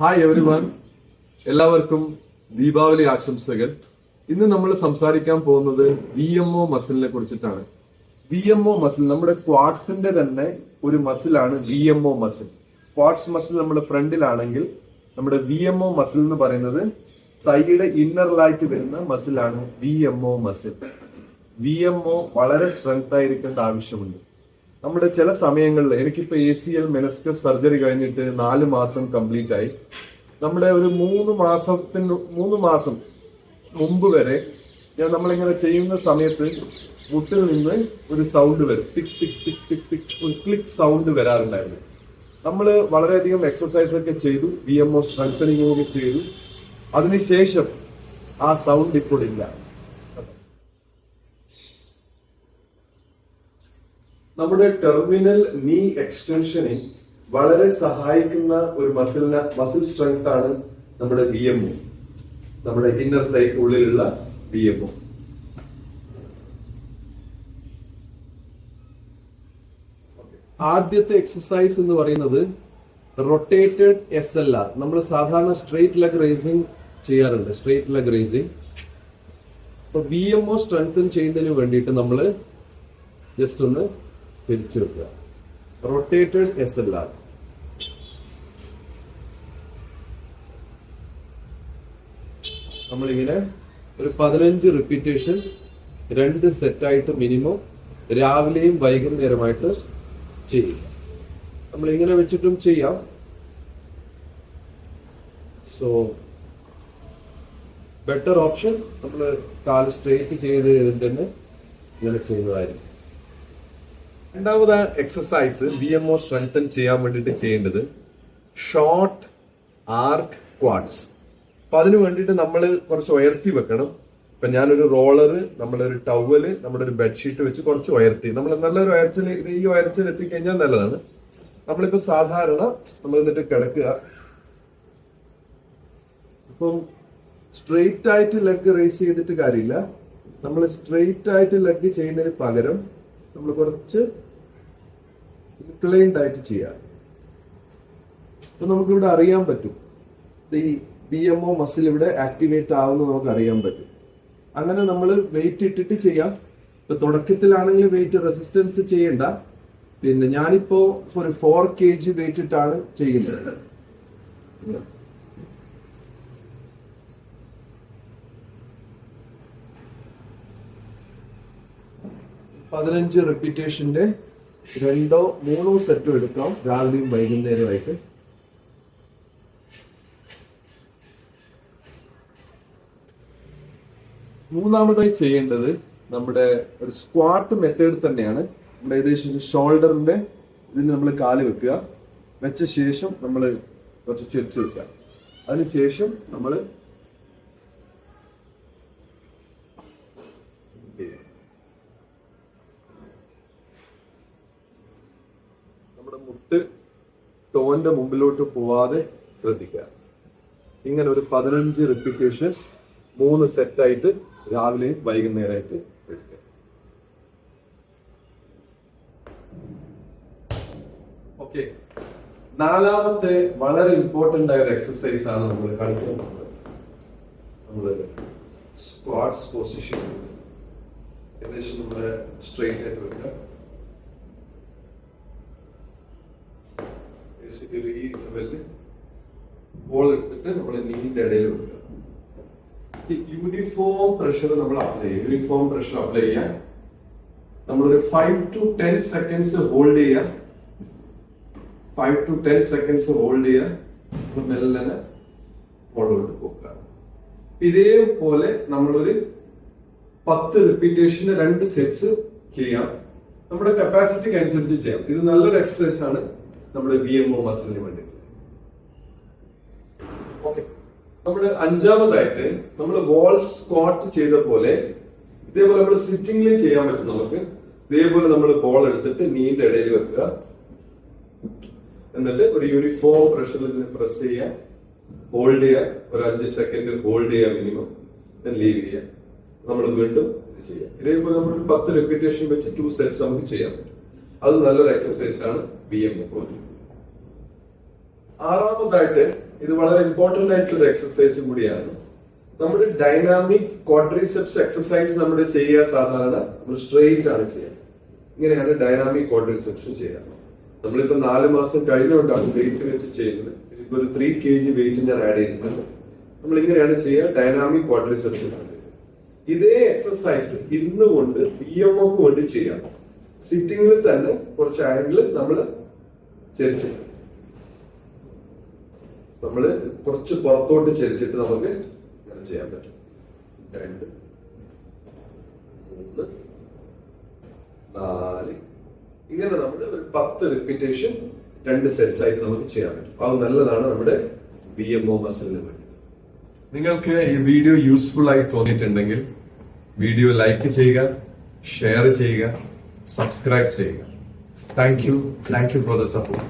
Hi everyone, എല്ലാവർക്കും ദീപാവലി ആശംസകൾ. ഇന്ന് നമ്മൾ സംസാരിക്കാൻ പോകുന്നത് VMO മസിലിനെ കുറിച്ചിട്ടാണ്. VMO മസിൽ നമ്മുടെ ക്വാഡ്സിന്റെ തന്നെ ഒരു മസിലാണ് VMO മസിൽ. ക്വാഡ്സ് മസിൽ നമ്മുടെ ഫ്രണ്ടിലാണെങ്കിൽ നമ്മുടെ VMO മസിൽ എന്ന് പറയുന്നത് തൈയുടെ ഇന്നറിലായിട്ട് വരുന്ന മസിലാണ് VMO മസിൽ. VMO വളരെ സ്ട്രെങ്ത് ആയിരിക്കേണ്ട ആവശ്യമുണ്ട്. നമ്മുടെ ചില സമയങ്ങളിൽ എനിക്കിപ്പോ ACL മെനിസ്കസ് സർജറി കഴിഞ്ഞിട്ട് 4 മാസം കംപ്ലീറ്റ് ആയി. നമ്മുടെ ഒരു 3 മാസം മുമ്പ് വരെ നമ്മളിങ്ങനെ ചെയ്യുന്ന സമയത്ത് മുട്ടിൽ നിന്ന് ഒരു സൗണ്ട് വരും, ടിക് ടിക് ടിക് ടിക് ടിക്, ഒരു ക്ലിക്ക് സൗണ്ട് വരാറുണ്ടായിരുന്നു. നമ്മൾ വളരെയധികം എക്സസൈസ് ഒക്കെ ചെയ്തു, VMO സ്ട്രെങ്തനിങ് ഒക്കെ ചെയ്തു. അതിനുശേഷം ആ സൗണ്ട് ഇപ്പോൾ ഇല്ല. നമ്മുടെ ടെർമിനൽ നീ എക്സ്റ്റൻഷനെ വളരെ സഹായിക്കുന്ന ഒരു മസിൽ സ്ട്രെങ്ത് ആണ് നമ്മുടെ VMO, നമ്മുടെ ഇന്നർ തൈക്ക് ഉള്ളിലുള്ള VMO. ആദ്യത്തെ എക്സസൈസ് എന്ന് പറയുന്നത് റൊട്ടേറ്റഡ് SLR. നമ്മൾ സാധാരണ സ്ട്രെയിറ്റ് ലെഗ് റേസിംഗ് ചെയ്യാറുണ്ട്, സ്ട്രെയിറ്റ് ലെഗ് റേസിംഗ്. അപ്പൊ VMO സ്ട്രെങ്തൻ ചെയ്യുന്നതിന് വേണ്ടിയിട്ട് നമ്മൾ ജസ്റ്റ് ഒന്ന് തിരിച്ചു വെക്കുക. Rotated SLR. നമ്മളിങ്ങനെ ഒരു 15 റിപ്പീറ്റേഷൻ 2 സെറ്റായിട്ട് മിനിമം രാവിലെയും വൈകുന്നേരമായിട്ട് ചെയ്യുക. നമ്മളിങ്ങനെ വെച്ചിട്ടും ചെയ്യാം. സോ ബെറ്റർ ഓപ്ഷൻ നമ്മൾ കാല് സ്ട്രെയിറ്റ് ചെയ്ത് തന്നെ ഇങ്ങനെ ചെയ്യുന്നതായിരിക്കും. രണ്ടാമത് എക്സസൈസ് VMO സ്ട്രെങ്തൻ ചെയ്യാൻ വേണ്ടിയിട്ട് ചെയ്യേണ്ടത് ഷോർട്ട് ആർക്ക് ക്വാഡ്സ്. അപ്പൊ അതിനു വേണ്ടിയിട്ട് നമ്മൾ കുറച്ച് ഉയർത്തി വെക്കണം. ഇപ്പൊ ഞാനൊരു റോളറ്, നമ്മളൊരു ടവല്, നമ്മുടെ ഒരു ബെഡ്ഷീറ്റ് വെച്ച് കുറച്ച് ഉയർത്തി, നമ്മൾ നല്ലൊരു ഉയർച്ചയിൽ, ഈ ഉയർച്ചയിൽ എത്തിക്കഴിഞ്ഞാൽ നല്ലതാണ്. നമ്മളിപ്പോ സാധാരണ നമ്മൾ എന്നിട്ട് കിടക്കുക. അപ്പം സ്ട്രെയിറ്റ് ആയിട്ട് ലെഗ് റേസ് ചെയ്തിട്ട് കാര്യമില്ല. നമ്മൾ സ്ട്രെയിറ്റ് ആയിട്ട് ലെഗ് ചെയ്യുന്നതിന് പകരം നമ്മൾ കുറച്ച് ഇൻക്ലൈൻഡ് ആയിട്ട് ചെയ്യാം. അപ്പൊ നമുക്കിവിടെ അറിയാൻ പറ്റും ഈ VMO മസിൽ ഇവിടെ ആക്ടിവേറ്റ് ആവുന്നത് നമുക്ക് അറിയാൻ പറ്റും. അങ്ങനെ നമ്മൾ വെയിറ്റ് ഇട്ടിട്ട് ചെയ്യാം. ഇപ്പൊ തുടക്കത്തിലാണെങ്കിൽ വെയിറ്റ് റെസിസ്റ്റൻസ് ചെയ്യണ്ട. പിന്നെ ഞാനിപ്പോ ഒരു 4 kg വെയിറ്റ് ഇട്ടാണ് ചെയ്യുന്നത്. 15 റിപ്പീറ്റേഷന്റെ 2 or 3 സെറ്റും എടുക്കാം, രാവിലെയും വൈകുന്നേരമായിട്ട്. മൂന്നാമതായി ചെയ്യേണ്ടത് നമ്മുടെ ഒരു സ്ക്വാട്ട് മെത്തേഡ് തന്നെയാണ്. നമ്മുടെ ഏകദേശം ഷോൾഡറിന്റെ ഇതിന് നമ്മൾ കാല് വെക്കുക. വെച്ച ശേഷം നമ്മൾ കുറച്ച് ചെരിച്ച് വെക്കുക. അതിനുശേഷം നമ്മൾ നമ്മുടെ മുട്ട് ടോന്റെ മുമ്പിലോട്ട് പോവാതെ ശ്രദ്ധിക്കുക. ഇങ്ങനെ ഒരു 15 റിപ്പീറ്റേഷൻ 3 സെറ്റായിട്ട് രാവിലെയും വൈകുന്നേരമായിട്ട് എടുക്കുക. ഓക്കെ, നാലാമത്തെ വളരെ ഇമ്പോർട്ടന്റ് ആയ ഒരു എക്സസൈസ് ആണ് നമ്മൾ കളിക്കുന്നത്. നമ്മള് സ്ക്വാട്സ് പൊസിഷൻ ഏകദേശം നമ്മളെ സ്ട്രെയിറ്റ് ആയിട്ട് വെക്കുക. ബേസിക്കലി ഈ ലെവലിൽ ബോൾ എടുത്തിട്ട് നമ്മുടെ നീന്റെ ഇടയിൽ വെക്കുക. യൂണിഫോം പ്രഷർ നമ്മൾ അപ്ലൈ ചെയ്യുക. യൂണിഫോം പ്രഷർ അപ്ലൈ ചെയ്യാൻ നമ്മളൊരു 5 to 10 സെക്കൻഡ്സ് ഹോൾഡ് ചെയ്യാം. 5 to 10 സെക്കൻഡ്സ് ഹോൾഡ് ചെയ്യാൻ മെല്ലനെ ബോളോട്ട് പോക്കുക. ഇതേപോലെ നമ്മളൊരു 10 റിപ്പീറ്റേഷന് 2 സെറ്റ്സ് ചെയ്യാം. നമ്മുടെ കപ്പാസിറ്റിക്ക് അനുസരിച്ച് ചെയ്യാം. ഇത് നല്ലൊരു എക്സസൈസ് ആണ് നമ്മുടെ VMO മസിലിന് വേണ്ടി. ഓക്കെ, നമ്മള് അഞ്ചാമതായിട്ട് നമ്മൾ വാൾ സ്ക്വാട്ട് ചെയ്ത പോലെ ഇതേപോലെ നമ്മൾ സിറ്റിംഗിൽ ചെയ്യാൻ പറ്റും. നമുക്ക് ഇതേപോലെ നമ്മൾ ബോൾ എടുത്തിട്ട് നീന്റെ ഇടയിൽ വെക്കുക. എന്നിട്ട് ഒരു യൂണിഫോം പ്രഷറിൽ പ്രസ് ചെയ്യാം, ഹോൾഡ് ചെയ്യാം. ഒരു 5 സെക്കൻഡ് ഹോൾഡ് ചെയ്യാം മിനിമം, ലീവ് ചെയ്യാം. നമ്മൾ വീണ്ടും ഇത് ചെയ്യാം. ഇതേപോലെ നമ്മൾ 10 റിപ്പീറ്റേഷൻ വെച്ച് 2 സെറ്റ്സ് നമുക്ക് ചെയ്യാൻ പറ്റും. അത് നല്ലൊരു എക്സസൈസ് ആണ് VMO. ആറാമതായിട്ട് ഇത് വളരെ ഇമ്പോർട്ടന്റ് ആയിട്ടുള്ള ഒരു എക്സസൈസും കൂടിയാണ്. നമ്മുടെ ഡൈനാമിക് ക്വാഡ്രിസെപ്സ് എക്സസൈസ് നമ്മൾ ചെയ്യുക സാധാരണ നമ്മൾ സ്ട്രെയിറ്റ് ആണ് ചെയ്യുക. ഇങ്ങനെയാണ് ഡൈനാമിക് ക്വാഡ്രിസെപ്സ് ചെയ്യുക. നമ്മളിപ്പോ 4 മാസം കഴിഞ്ഞുകൊണ്ടാണ് വെയിറ്റ് വെച്ച് ചെയ്യുന്നത്. ഇപ്പൊ ഒരു 3 kg വെയിറ്റ് ഞാൻ ആഡ് ചെയ്തിട്ടുണ്ട്. നമ്മൾ ഇങ്ങനെയാണ് ചെയ്യുക ഡൈനാമിക് ക്വാഡ്രിസെപ്സ്. ഇതേ എക്സസൈസ് ഇരുന്നുകൊണ്ട് BMO കൊണ്ട് ചെയ്യാം. സിറ്റിംഗിൽ തന്നെ കുറച്ച് ആംഗിൾ നമ്മൾ ചെരിച്ചു, നമ്മള് കുറച്ച് പുറത്തോട്ട് ചെരിച്ചിട്ട് നമുക്ക് ചെയ്യാൻ പറ്റും. 2 3 4 ഇങ്ങനെ നമ്മൾ ഒരു 10 റിപ്പീറ്റേഷൻ 2 സെറ്റ്സ് ആയിട്ട് നമുക്ക് ചെയ്യാൻ പറ്റും. അത് നല്ലതാണ് നമ്മുടെ BMO മസിലിന് വേണ്ടി. നിങ്ങൾക്ക് ഈ വീഡിയോ യൂസ്ഫുൾ ആയി തോന്നിയിട്ടുണ്ടെങ്കിൽ വീഡിയോ ലൈക്ക് ചെയ്യുക, ഷെയർ ചെയ്യുക, സബ്സ്ക്രൈബ് ചെയ്യുക. Thank you for the support.